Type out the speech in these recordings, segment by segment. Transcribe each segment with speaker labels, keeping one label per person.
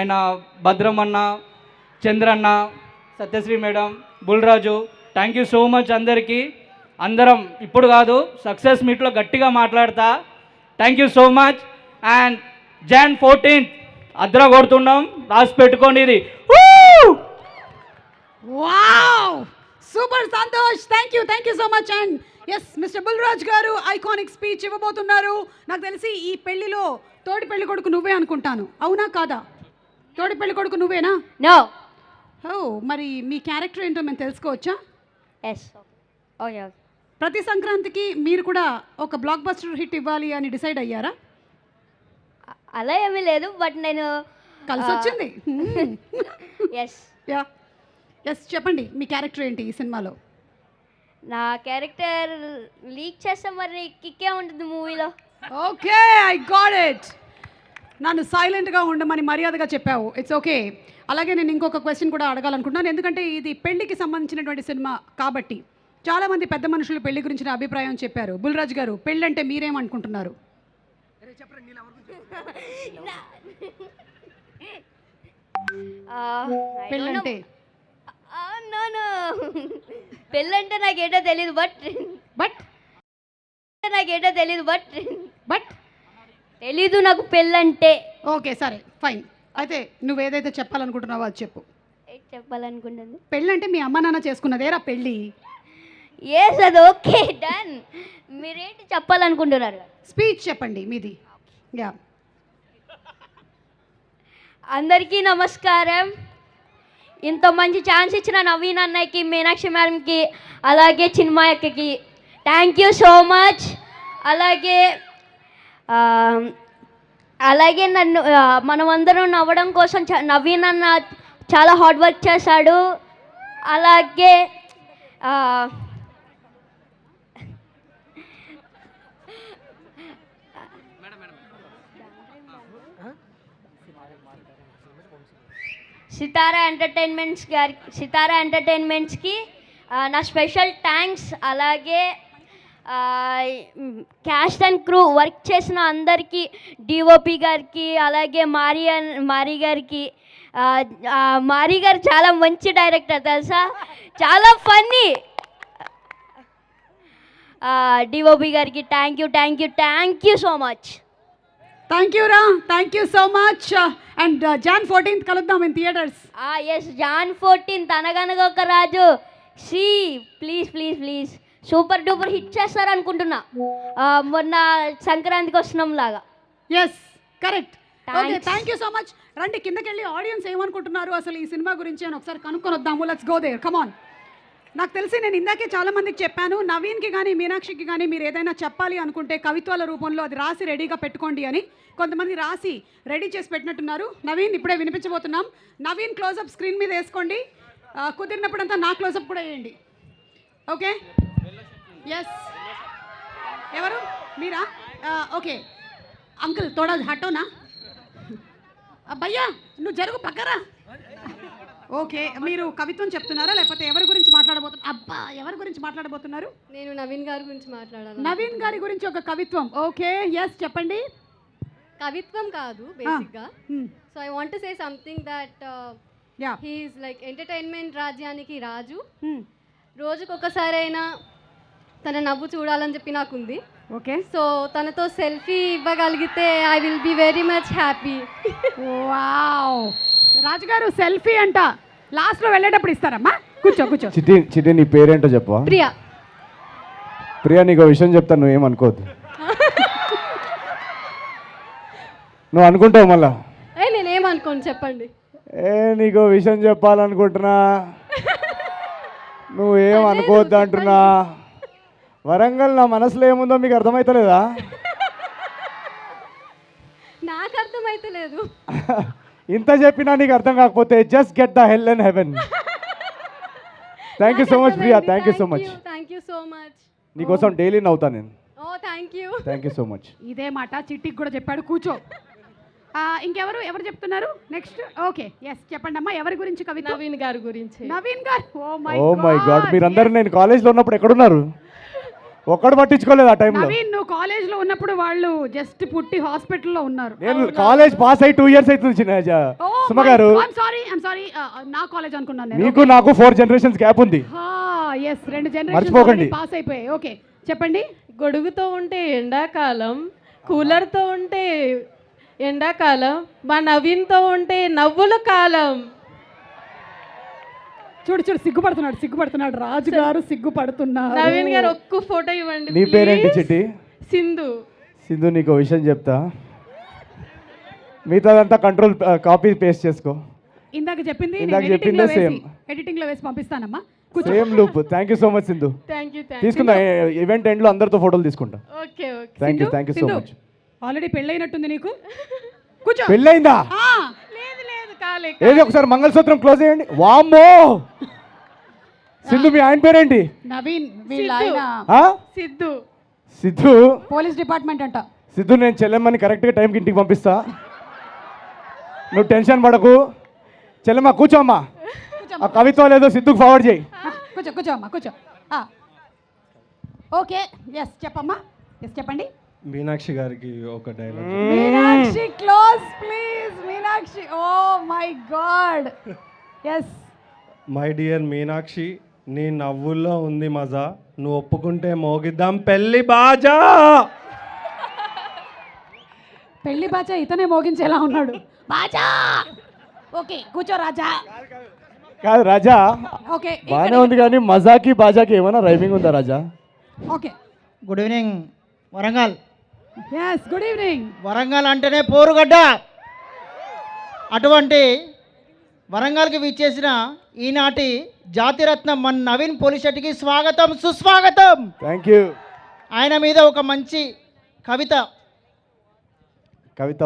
Speaker 1: ఆయన భద్రమన్న, చంద్రన్న, Satyasri madam, Bulraju, thank you so much అందరికీ. అందరం ఇప్పుడు కాదు సక్సెస్ మీట్లో గట్టిగా మాట్లాడతా. Thank you so much. And Jan 14th అద్ర కొడుతున్నాం, రాసి పెట్టుకోండి ఇది.
Speaker 2: Wow, super Santosh, thank you so much. And yes, mister Bulraj garu iconic speech ఇవ్వబోతున్నారు. నాకు తెలిసి ఈ పెళ్లిలో తోడి పెళ్లి కొడుకు నువ్వే అనుకుంటాను, అవునా కాదా? తోడి పెళ్లి కొడుకు నువ్వేనా?
Speaker 3: నో.
Speaker 2: ఓ, మరి మీ క్యారెక్టర్ ఏంటో మేము తెలుసుకోవచ్చా?
Speaker 3: ఎస్. ఓకే.
Speaker 2: ప్రతి సంక్రాంతికి మీరు కూడా ఒక బ్లాక్ బస్టర్ హిట్ ఇవ్వాలి అని డిసైడ్ అయ్యారా?
Speaker 3: అలా ఏమీ లేదు, బట్ నేను
Speaker 2: కలిసి వచ్చింది.
Speaker 3: ఎస్.
Speaker 2: యా, ఎస్, చెప్పండి మీ క్యారెక్టర్ ఏంటి ఈ సినిమాలో?
Speaker 3: నా క్యారెక్టర్ లీక్ చేస్తే మరి కిక్కే ఉంటుంది మూవీలో.
Speaker 2: Okay, I got it. నన్ను సైలెంట్గా ఉండమని మర్యాదగా చెప్పావు, ఇట్స్ ఓకే. అలాగే నేను ఇంకొక క్వశ్చన్ కూడా అడగాలనుకుంటున్నాను, ఎందుకంటే ఇది పెళ్లికి సంబంధించినటువంటి సినిమా కాబట్టి చాలామంది పెద్ద మనుషులు పెళ్లి గురించిన అభిప్రాయం చెప్పారు. బుల్రాజ్ గారు, పెళ్ళి అంటే మీరేమనుకుంటున్నారు? పెళ్ళంటే
Speaker 3: పెళ్ళంటే నాకేటో తెలియదు, బట్
Speaker 2: బట్
Speaker 3: నాకేటో తెలియదు,
Speaker 2: బట్
Speaker 3: తెలీదు నాకు పెళ్ళంటే.
Speaker 2: ఓకే, సరే, ఫైన్. అయితే నువ్వు ఏదైతే చెప్పాలనుకుంటున్నావో అది చెప్పు.
Speaker 3: చెప్పాలనుకుంటుంది
Speaker 2: పెళ్ళంటే మీ అమ్మ నాన్న చేసుకున్నదేరా పెళ్ళి.
Speaker 3: ఎస్, అది ఓకే, డన్. మీరేంటి చెప్పాలనుకుంటున్నారు?
Speaker 2: స్పీచ్ చెప్పండి మీది. యా,
Speaker 3: అందరికీ నమస్కారం. ఇంత మంచి ఛాన్స్ ఇచ్చిన నవీన్ అన్నయ్యకి, మీనాక్షి మేడంకి, అలాగే చిన్మయ అక్కకి థ్యాంక్ యూ సో మచ్. అలాగే నన్ను మనమందరం నవ్వడం కోసం నవీన్ అన్న చాలా హార్డ్ వర్క్ చేశాడు. అలాగే సితారా ఎంటర్టైన్మెంట్స్కి నా స్పెషల్ థ్యాంక్స్. అలాగే క్యాస్ట్ అండ్ క్రూ వర్క్ చేసిన అందరికీ, డిఓపి గారికి, అలాగే మారీ గారికి. మారీ గారు చాలా మంచి డైరెక్టర్ తెలుసా, చాలా ఫన్నీ. డిఓపి గారికి thank you so much.
Speaker 2: Thank you రా, thank you so much. And Jan 14th కలుద్దాం in theatres.
Speaker 3: Yes, Jan 14th Anaganaga Oka Raju. Please super duper hit చేస్తారు అనుకుంటున్నా, మొన్న సంక్రాంతికి వస్తున్నాం లాగా.
Speaker 2: Yes, correct. Okay, thank you so much. రండి కిందకి వెళ్ళి ఆడియన్స్ ఏమనుకుంటున్నారు అసలు ఈ సినిమా గురించి అని ఒకసారి కనుక్కొని వద్దాము. లెట్స్ గో దేర్, కమాన్. నాకు తెలిసి నేను ఇందాకే చాలామందికి చెప్పాను, నవీన్కి కానీ మీనాక్షికి కానీ మీరు ఏదైనా చెప్పాలి అనుకుంటే కవిత్వాల రూపంలో అది రాసి రెడీగా పెట్టుకోండి అని. కొంతమంది రాసి రెడీ చేసి పెట్టినట్టున్నారు. నవీన్ ఇప్పుడే వినిపించబోతున్నాం. నవీన్ క్లోజప్ స్క్రీన్ మీద వేసుకోండి, కుదిరినప్పుడంతా నా క్లోజప్ కూడా వేయండి. Okay, yes. ఎవరు మీరా? ఓకే అంకుల్, తోడా హటోనా భయ్యా, నువ్వు జరుగు పక్కరా. ఓకే, మీరు కవిత్వం చెప్తున్నారా లేకపోతే ఎవరి గురించి మాట్లాడబోతున్నారు? అబ్బా, ఎవరి గురించి మాట్లాడబోతున్నారు?
Speaker 4: నేను నవీన్ గారి గురించి మాట్లాడాను.
Speaker 2: నవీన్ గారి గురించి ఒక కవిత్వం. ఓకే, ఎస్, చెప్పండి.
Speaker 4: కవిత్వం కాదు బేసిక్గా. So I want to say something that he is like entertainment రాజ్యానికి రాజు. రోజుకొకసారైనా తన నవ్వు చూడాలని చెప్పి నాకుంది.
Speaker 2: ఓకే,
Speaker 4: సో తనతో సెల్ఫీ ఇవ్వగలిగితే I will be very much happy.
Speaker 2: Wow, రాజుగారు సెల్ఫీ అంట లాస్ట్లో వెళ్ళేటప్పుడు ఇస్తారమ్మా. కూర్చో.
Speaker 5: చిట్టి నీ పేరేంటో చెప్పవా? ప్రియా, నీకు విషయం చెప్తాను, నువ్వేమనుకోవద్దు. నువ్వు అనుకుంటావు మళ్ళా.
Speaker 4: నేనేమనుకోను, చెప్పండి.
Speaker 5: నీకు విషయం చెప్పాలనుకుంటున్నా, నువ్వేం అనుకోవద్దు అంటున్నా. వరంగల్ నా మనసులో ఏముందో మీకు అర్థమవుతలేదా?
Speaker 4: నాకు అర్థమైతే లేదు.
Speaker 5: ఇంత చెప్పినా నీకు అర్థం కాకపోతే just get the hell and heaven. Thank you so much Priya, thank you so much. నీకోసం డైలీ నవ్వుతా నేను. Thank you so much.
Speaker 2: ఇదే మాట చిట్టికి కూడా చెప్పాడు. కూర్చో. ఎవరు చెప్తున్నారు నెక్స్ట్? ఓకే, ఎస్, చెప్పండి అమ్మా, ఎవరి గురించి కవిత?
Speaker 4: నవీన్ గారి గురించి.
Speaker 2: నవీన్ గారు,
Speaker 5: ఓ మై గాడ్, మీరందరూ నేను కాలేజ్లో ఉన్నప్పుడు ఎక్కడున్నారు? ఒక్కడు పట్టించుకోలేదు ఆ టైంలో.
Speaker 2: నవీన్ నువ్వు కాలేజ్ లో ఉన్నప్పుడు వాళ్ళు జస్ట్ పుట్టి హాస్పిటల్లో ఉన్నారు.
Speaker 5: నేను కాలేజ్ పాస్ అయ్యి 2 years అవుతుంది సుమ గారు.
Speaker 2: ఐమ్ సారీ నా కాలేజ్ అనుకున్నాను నేను.
Speaker 5: మీకు నాకు 4 generations గ్యాప్ ఉంది.
Speaker 2: ఎస్ 2
Speaker 5: మర్చిపోకండి.
Speaker 2: జనరేషన్స్ పాస్ అయిపోయాయి. ఓకే చెప్పండి.
Speaker 6: గొడుగుతో ఉంటే ఎండాకాలం, కూలర్తో ఉంటే ఎండాకాలం, మా నవీన్తో ఉంటే నవ్వుల కాలం.
Speaker 2: చూడు సిగ్గుపడుతున్నాడు రాజు గారు సిగ్గుపడుతున్నారు.
Speaker 6: నవీన్ గారు ఒక్క ఫోటో ఇవ్వండి.
Speaker 5: నీ పేరేంటి
Speaker 6: please.
Speaker 5: చిట్టి?
Speaker 6: సింధు.
Speaker 5: సింధు, నీకు ఓ విషయం చెప్తా, మిగతాదంతా కంట్రోల్ కాపీ పేస్ట్ చేసుకో.
Speaker 2: ఇందాక చెప్పింది
Speaker 5: సేమ్
Speaker 2: ఎడిటింగ్ లో వేసి పంపిస్తానమ్మా.
Speaker 5: Same loop. Thank you so much Sindhu.
Speaker 6: Thank you.
Speaker 5: తీసుకుందా ఈవెంట్ ఎండ్ లో అందరితో ఫోటోలు తీసుకుంటా.
Speaker 6: Okay okay.
Speaker 5: Thank you so much.
Speaker 2: Already పెళ్ళైనట్టుంది నీకు. కూర్చో.
Speaker 5: పెళ్ళైందా?
Speaker 6: లేదు కాలే.
Speaker 5: ఏది ఒకసారి మంగళసూత్రం క్లోజ్ చేయండి. వామ్మో సింధు, మీ ఆయన పేరేంటి?
Speaker 2: నవీన్ వీళ్ళ ఆయన
Speaker 5: ఆ?
Speaker 6: సిద్ధు.
Speaker 5: సిద్ధు
Speaker 2: పోలీస్ డిపార్ట్మెంట్ అంట.
Speaker 5: సిద్ధు, నేను చెల్లెమ్మని కరెక్ట్గా టైంకి ఇంటికి పంపిస్తా, నువ్వు టెన్షన్ పడకు. చెల్లెమ్మ కూర్చోమ్మా, ఆ కవిత్వం లేదో సిద్ధుకు ఫార్వర్డ్ చేయి.
Speaker 2: కూర్చో అమ్మా కూర్చో. ఓకే ఎస్ చెప్పమ్మా. ఎస్ చెప్పండి.
Speaker 7: మీనాక్షి గారికి ఒక dialogue.
Speaker 2: Meenakshi close please. Meenakshi oh my god. Yes.
Speaker 7: My dear Meenakshi, నీ నవ్వుల్లో ఉంది మజా, నువ్వు ఒప్పుకుంటే మోగిద్దాం పెళ్లి బాజా.
Speaker 2: పెళ్లి బాజా ఇతనే మోగించేలా ఉన్నాడు. బాజా. ఓకే కూర్చో రాజా.
Speaker 5: కాదు రాజా,
Speaker 2: ఓకే
Speaker 5: బాగానే ఉంది కానీ మజాకి బాజాకి ఏమైనా రైమింగ్ ఉందా రాజా?
Speaker 2: Okay
Speaker 8: good evening Warangal.
Speaker 2: Yes good evening.
Speaker 8: Warangal అంటేనే పోరుగడ్డ. అటువంటి వరంగల్కి విచ్చేసిన ఈనాటి జాతిరత్నం మన నవీన్ పోలిశెట్టికి స్వాగతం సుస్వాగతం.
Speaker 5: Thank you.
Speaker 8: ఆయన మీద ఒక మంచి కవిత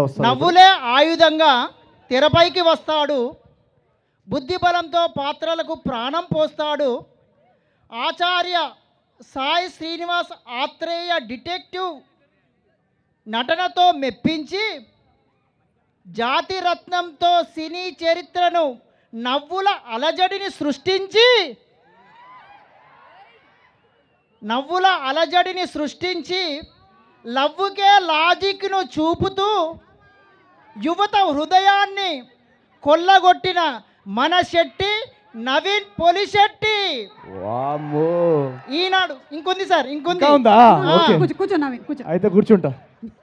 Speaker 5: వస్తుంది.
Speaker 8: నవ్వులే ఆయుధంగా తెరపైకి వస్తాడు, బుద్ధిబలంతో పాత్రలకు ప్రాణం పోస్తాడు, ఆచార్య సాయి శ్రీనివాస్ ఆత్రేయ డిటెక్టివ్ నటనతో మెప్పించి జాతిరత్నంతో సినీ చరిత్రను నవ్వుల అలజడిని సృష్టించి లవ్వుకే లాజిక్ను చూపుతూ యువత హృదయాన్ని కొల్లగొట్టిన మన శెట్టి నవీన్ పోలిశెట్టి.
Speaker 5: వామ్మో.
Speaker 8: ఈనాడు ఇంకొంది సార్, ఇంకొంది.
Speaker 5: ఇంకా ఉందా? ఓకే.
Speaker 2: కూర్చో నవీన్ కూర్చో.
Speaker 5: అయితే కూర్చుంటా.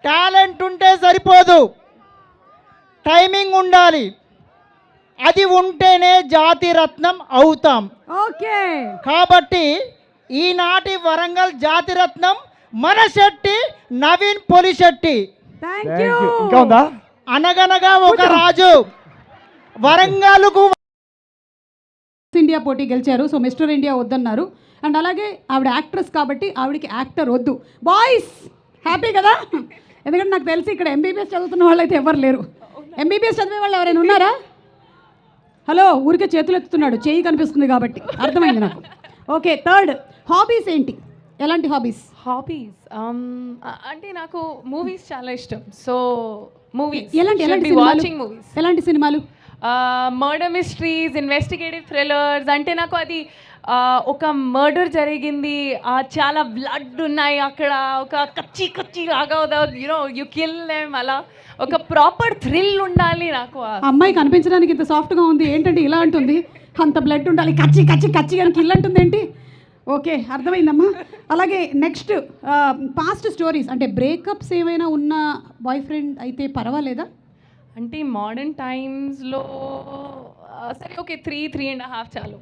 Speaker 8: టాలెంట్ ఉంటే సరిపోదు, టైమింగ్ ఉండాలి. అది ఉంటేనే జాతిరత్నం అవుతాం.
Speaker 2: ఓకే
Speaker 8: కాబట్టి ఈనాటి వరంగల్ జాతిరత్నం మన Shetty Naveen Polishetty.
Speaker 2: Thank
Speaker 5: thank
Speaker 2: you.
Speaker 5: You. ఇంకా ఉందా?
Speaker 8: అనగనగా ఒక రాజు వరంగల్కు
Speaker 2: ఇండియా పోటీ గెలిచారు. సో మిస్టర్ ఇండియా వద్దన్నారు. అండ్ అలాగే ఆవిడ యాక్ట్రెస్ కాబట్టి ఆవిడకి యాక్టర్ వద్దు. బాయ్స్ హ్యాపీ కదా? ఎందుకంటే నాకు తెలిసి ఇక్కడ ఎంబీబీఎస్ చదువుతున్న వాళ్ళు అయితే ఎవరు లేరు. ఎంబీబీఎస్ చదివే వాళ్ళు ఎవరైనా ఉన్నారా? హలో, ఊరికే చేతులు ఎత్తుతున్నాడు, చేయి కనిపిస్తుంది కాబట్టి అర్థమైంది నాకు. ఓకే థర్డ్, హాబీస్ ఏంటి? ఎలాంటి హాబీస్?
Speaker 6: హాబీస్ అంటే నాకు మూవీస్ చాలా ఇష్టం. So movies.
Speaker 2: ఎలాంటి
Speaker 6: వాచింగ్ మూవీస్.
Speaker 2: ఎలాంటి సినిమాలు?
Speaker 6: Murder mysteries, investigative thrillers. అంటే నాకు అది ఒక మర్డర్ జరిగింది, చాలా బ్లడ్ ఉన్నాయి అక్కడ, ఒక కచ్చి లాగా యు కిల్ దెమ్, అలా ఒక ప్రాపర్ థ్రిల్ ఉండాలి నాకు.
Speaker 2: అమ్మాయి కనిపించడానికి ఇంత సాఫ్ట్గా ఉంది, ఏంటంటే ఇలా అంటుంది అంత బ్లడ్ ఉండాలి, కచ్చి అని కిల్ అంటుంది ఏంటి? ఓకే అర్థమైందమ్మా. అలాగే నెక్స్ట్, పాస్ట్ స్టోరీస్ అంటే బ్రేకప్స్ ఏమైనా ఉన్న బాయ్ ఫ్రెండ్ అయితే పర్వాలేదా?
Speaker 6: అంటే మోడర్న్ టైమ్స్లో సరే ఓకే 3.5 చాలు.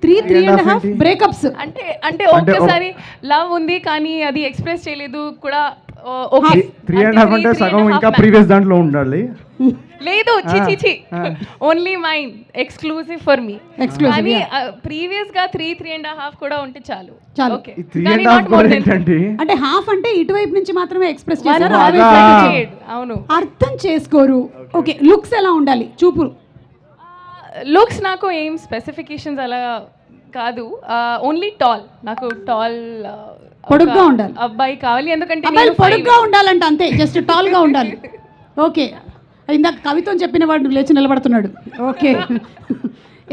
Speaker 2: 3.5 బ్రేకప్స్
Speaker 6: అంటే ఒక్కసారి లవ్ ఉంది కానీ అది ఎక్స్ప్రెస్ చేయలేదు కూడా.
Speaker 7: 3.5 అంటే సగం ఇంకా ప్రీవియస్ దాంట్లో ఉండాలి.
Speaker 6: లేదు చి only mine, exclusive for me. కానీ ప్రీవియస్ గా 3.5 కూడా ఉంటే చాలు. ఓకే,
Speaker 2: అంటే హాఫ్ అంటే ఇటువైపు నుంచి మాత్రమే ఎక్స్ప్రెస్ చేశారు.
Speaker 6: అవును,
Speaker 2: అర్థం చేసుకోరు. ఓకే, లుక్స్ ఎలా ఉండాలి? చూపులు.
Speaker 6: లుక్స్ నాకు ఏం స్పెసిఫికేషన్స్ అలా కాదు, ఓన్లీ టాల్. నాకు టాల్
Speaker 2: పొడుగ్గా ఉండాలి
Speaker 6: అబ్బాయి కావాలి, ఎందుకంటే
Speaker 2: పొడుగ్గా ఉండాలంట, అంతే, జస్ట్ టాల్ గా ఉండాలి. ఓకే, ఇందాక కవిత్వం చెప్పిన వాడు లేచి నిలబడుతున్నాడు. ఓకే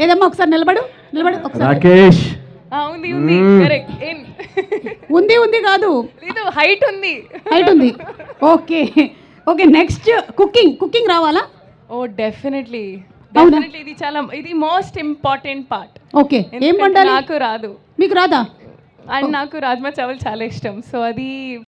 Speaker 2: ఏదమ్మా ఒకసారి నిలబడు ఒకసారి.
Speaker 5: రాకేష్
Speaker 6: ఉంది ఉంది కరెక్ట్
Speaker 2: ఉంది కాదు,
Speaker 6: లేదు హైట్ ఉంది.
Speaker 2: హైట్ ఉంది. ఓకే ఓకే, నెక్స్ట్ కుకింగ్ రావాలా?
Speaker 6: ఓ డెఫినెట్లీ
Speaker 2: అవునా?
Speaker 6: డెఫినెట్లీ ఇది మోస్ట్ ఇంపార్టెంట్ పార్ట్.
Speaker 2: ఓకే, ఏం వండాలి?
Speaker 6: నాకు రాదు
Speaker 2: మీకు రాదా?
Speaker 6: అండ్ నాకు రాజ్మా చావల్ చాలా ఇష్టం. సో అది